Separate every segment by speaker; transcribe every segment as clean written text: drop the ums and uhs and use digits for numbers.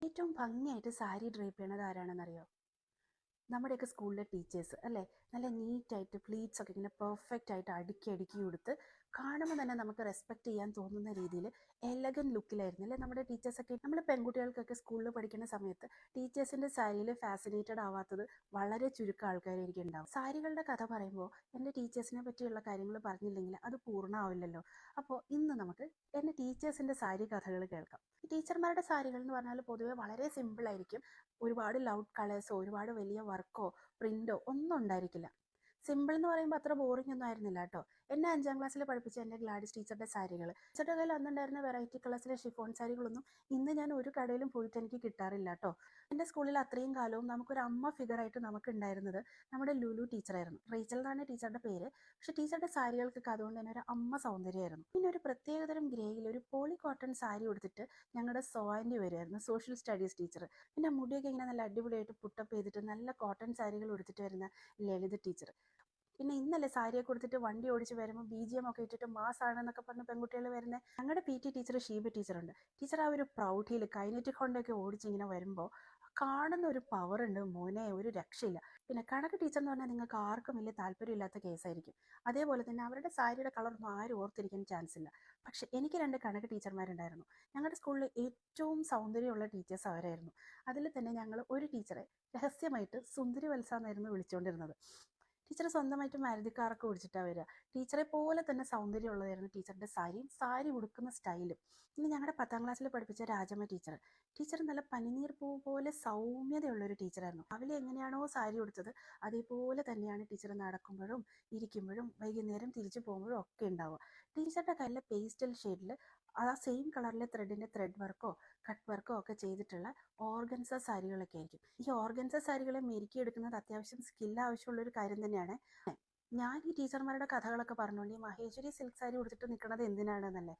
Speaker 1: ഏറ്റവും ഭംഗിയായിട്ട് സാരി ഡ്രേപ്പ് ചെയ്യണത് ആരാണെന്നറിയോ? നമ്മുടെയൊക്കെ സ്കൂളിലെ ടീച്ചേഴ്സ് അല്ലേ? നല്ല നീറ്റായിട്ട് പ്ലീറ്റ്സ് ഒക്കെ ഇങ്ങനെ പെർഫെക്റ്റ് ആയിട്ട് അടുക്കി അടുക്കി കൊടുത്ത് കാണുമ്പോൾ തന്നെ നമുക്ക് റെസ്പെക്ട് ചെയ്യാൻ തോന്നുന്ന രീതിയിൽ എലഗൻ ലുക്കിലായിരുന്നു അല്ലേ നമ്മുടെ ടീച്ചേഴ്സൊക്കെ. നമ്മൾ പെൺകുട്ടികൾക്കൊക്കെ സ്കൂളിൽ പഠിക്കുന്ന സമയത്ത് ടീച്ചേഴ്സിൻ്റെ സാരിയിൽ ഫാസിനേറ്റഡ് ആവാത്തത് വളരെ ചുരുക്കം ആൾക്കാരായിരിക്കും ഉണ്ടാവും. സാരികളുടെ കഥ പറയുമ്പോൾ എൻ്റെ ടീച്ചേഴ്സിനെ പറ്റിയുള്ള കാര്യങ്ങൾ പറഞ്ഞില്ലെങ്കിൽ അത് പൂർണ്ണമാവില്ലല്ലോ. അപ്പോൾ ഇന്ന് നമുക്ക് എൻ്റെ ടീച്ചേഴ്സിൻ്റെ സാരി കഥകൾ കേൾക്കാം. ടീച്ചർമാരുടെ സാരികൾ എന്ന് പറഞ്ഞാൽ പൊതുവെ വളരെ സിമ്പിളായിരിക്കും. ഒരുപാട് ലൗഡ് കളേഴ്സോ ഒരുപാട് വലിയ വർക്കോ പ്രിന്റോ ഒന്നും ഉണ്ടായിരിക്കില്ല. സിമ്പിൾ എന്ന് പറയുമ്പോൾ അത്ര ബോറിംഗ് ഒന്നും ആയിരുന്നില്ല കേട്ടോ. എന്നെ 5ാം ക്ലാസ്സിൽ പഠിപ്പിച്ച എൻ്റെ ഗ്ലാഡിസ് ടീച്ചറുടെ സാരികൾ, ടീച്ചറുടെ കയ്യിൽ അന്നുണ്ടായിരുന്ന വെറൈറ്റി കളേഴ്സിലെ ഷിഫോൺ സാരികളൊന്നും ഇന്ന് ഞാൻ ഒരു കടയിലും പോയിട്ട് എനിക്ക് കിട്ടാറില്ല കേട്ടോ. എൻ്റെ സ്കൂളിൽ അത്രയും കാലവും നമുക്കൊരു അമ്മ ഫിഗറായിട്ട് നമുക്ക് ഉണ്ടായിരുന്നത് നമ്മുടെ ലുലു ടീച്ചറായിരുന്നു. റേച്ചൽ എന്നാണ് ടീച്ചറുടെ പേര്. പക്ഷെ ടീച്ചറുടെ സാരികൾക്കൊക്കെ അതുകൊണ്ട് തന്നെ ഒരു അമ്മ സൗന്ദര്യമായിരുന്നു. പിന്നെ ഒരു പ്രത്യേകതരം ഗ്രേയിൽ ഒരു പോളി കോട്ടൺ സാരി കൊടുത്തിട്ട് ഞങ്ങളുടെ സോയൻ്റെ വരുമായിരുന്നു, സോഷ്യൽ സ്റ്റഡീസ് ടീച്ചർ. പിന്നെ മുടിയൊക്കെ ഇങ്ങനെ നല്ല അടിപൊളിയായിട്ട് പുട്ടപ്പ് ചെയ്തിട്ട് നല്ല കോട്ടൺ സാരികൾ കൊടുത്തിട്ട് വരുന്ന ലളിത ടീച്ചർ. പിന്നെ ഇന്നല്ലേ സാരിയൊക്കെ കൊടുത്തിട്ട് വണ്ടി ഓടിച്ച് വരുമ്പോൾ BGM ഒക്കെ ഇട്ടിട്ട് മാസ് ആണെന്നൊക്കെ പറഞ്ഞ് പെൺകുട്ടികൾ വരുന്നത്. ഞങ്ങളുടെ PT ടീച്ചർ ഷീബ ടീച്ചറുണ്ട്. ടീച്ചർ ആ ഒരു പ്രൗഢിയിൽ കൈനറ്റിക് കൊണ്ടൊക്കെ ഓടിച്ചിങ്ങനെ വരുമ്പോൾ കാണുന്ന ഒരു പവർ ഉണ്ട് മോനെ, ഒരു രക്ഷയില്ല. പിന്നെ കണക്ക് ടീച്ചർ എന്ന് പറഞ്ഞാൽ നിങ്ങൾക്ക് ആർക്കും വലിയ താല്പര്യമില്ലാത്ത കേസായിരിക്കും. അതേപോലെ തന്നെ അവരുടെ സാരിയുടെ കളറൊന്നും ആരും ഓർത്തിരിക്കാൻ ചാൻസ് ഇല്ല. പക്ഷെ എനിക്ക് 2 കണക്ക് ടീച്ചർമാരുണ്ടായിരുന്നു. ഞങ്ങളുടെ സ്കൂളിൽ ഏറ്റവും സൗന്ദര്യമുള്ള ടീച്ചേഴ്സ് അവരായിരുന്നു. അതിൽ തന്നെ ഞങ്ങൾ ഒരു ടീച്ചറെ രഹസ്യമായിട്ട് സുന്ദരി വത്സ എന്നായിരുന്നു വിളിച്ചുകൊണ്ടിരുന്നത്. ടീച്ചർ സ്വന്തമായിട്ട് മാരുതി കാറൊക്കെ ഓടിച്ചിട്ടാണ് വരിക. ടീച്ചറെ പോലെ തന്നെ സൗന്ദര്യമുള്ളതായിരുന്നു ടീച്ചറുടെ സാരിയും സാരി ഉടുക്കുന്ന സ്റ്റൈലും. ഇന്ന് ഞങ്ങളുടെ 10ാം ക്ലാസ്സിൽ പഠിപ്പിച്ച രാജമ്മ ടീച്ചർ, ടീച്ചർ നല്ല പനിനീർ പൂ പോലെ സൗമ്യതയുള്ളൊരു ടീച്ചറായിരുന്നു. രാവിലെ എങ്ങനെയാണോ സാരി ഉടുത്തത് അതേപോലെ തന്നെയാണ് ടീച്ചർ നടക്കുമ്പോഴും ഇരിക്കുമ്പോഴും വൈകുന്നേരം തിരിച്ചു പോകുമ്പോഴും ഒക്കെ ഉണ്ടാവുക. ടീച്ചറുടെ കയ്യിലെ പേസ്റ്റൽ ഷെയ്ഡിൽ ആ സെയിം കളറിലെ ത്രെഡിൻ്റെ ത്രെഡ് വർക്കോ കട്ട് വർക്കോ ഒക്കെ ചെയ്തിട്ടുള്ള ഓർഗൻസ സാരികളൊക്കെ ആയിരിക്കും. ഈ ഓർഗൻസ സാരികളെ മെരുക്കിയെടുക്കുന്നത് അത്യാവശ്യം സ്കില്ല് ആവശ്യമുള്ള ഒരു കാര്യം തന്നെയാണ്. ഞാൻ ഈ ടീച്ചർമാരുടെ കഥകളൊക്കെ പറഞ്ഞുകൊണ്ട് ഈ മഹേശ്വരി സിൽക്ക് സാരി ഉടുത്തിട്ട് നിൽക്കുന്നത് എന്തിനാണെന്നല്ലേ.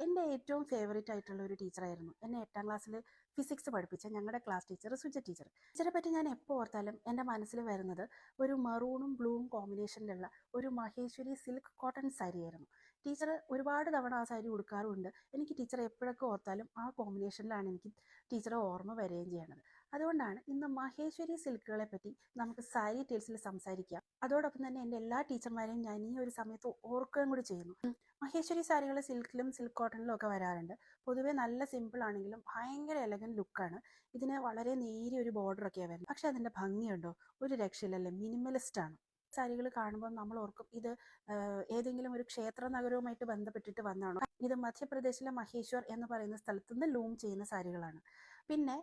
Speaker 1: എൻ്റെ ഏറ്റവും ഫേവറേറ്റ് ആയിട്ടുള്ള ഒരു ടീച്ചറായിരുന്നു എന്നെ 8ാം ക്ലാസ്സിൽ ഫിസിക്സ് പഠിപ്പിച്ച ഞങ്ങളുടെ ക്ലാസ് ടീച്ചർ സുജ ടീച്ചർ. ടീച്ചറെ പറ്റി ഞാൻ എപ്പോൾ ഓർത്താലും എൻ്റെ മനസ്സിൽ വരുന്നത് ഒരു മറൂണും ബ്ലൂവും കോമ്പിനേഷനിലുള്ള ഒരു മഹേശ്വരി സിൽക്ക് കോട്ടൺ സാരി ആയിരുന്നു. ടീച്ചർ ഒരുപാട് തവണ ആ സാരി ഉടുക്കാറുമുണ്ട്. എനിക്ക് ടീച്ചർ എപ്പോഴൊക്കെ ഓർത്താലും ആ കോമ്പിനേഷനിലാണ് എനിക്ക് ടീച്ചറെ ഓർമ്മ വരികയും ചെയ്യണത്. അതുകൊണ്ടാണ് ഇന്ന് മഹേശ്വരി സിൽക്കുകളെ പറ്റി നമുക്ക് സാരി ടേൽസിൽ സംസാരിക്കാം. അതോടൊപ്പം തന്നെ എൻ്റെ എല്ലാ ടീച്ചർമാരെയും ഞാൻ ഈ ഒരു സമയത്ത് ഓർക്കുകയും കൂടി ചെയ്യുന്നു. മഹേശ്വരി സാരികൾ സിൽക്കിലും സിൽക്ക് കോട്ടണിലും ഒക്കെ വരാറുണ്ട്. പൊതുവേ നല്ല സിമ്പിൾ ആണെങ്കിലും ഭയങ്കര എലഗൻ ലുക്കാണ്. ഇതിന് വളരെ നേരിയ ഒരു ബോർഡറൊക്കെയാണ് വരുന്നത്. പക്ഷെ അതിൻ്റെ ഭംഗിയുണ്ടോ? ഒരു രക്ഷയില്ലല്ലേ, മിനിമലിസ്റ്റ് ആണ്. സാരികൾ കാണുമ്പോൾ നമ്മൾ ഓർക്കും ഇത് ഏതെങ്കിലും ഒരു ക്ഷേത്ര നഗരവുമായിട്ട് ബന്ധപ്പെട്ടിട്ട് വന്നാണോ. ഇത് മധ്യപ്രദേശിലെ മഹേശ്വർ എന്ന് പറയുന്ന സ്ഥലത്ത് നിന്ന് ലൂം ചെയ്യുന്ന സാരികളാണ്. പിന്നെ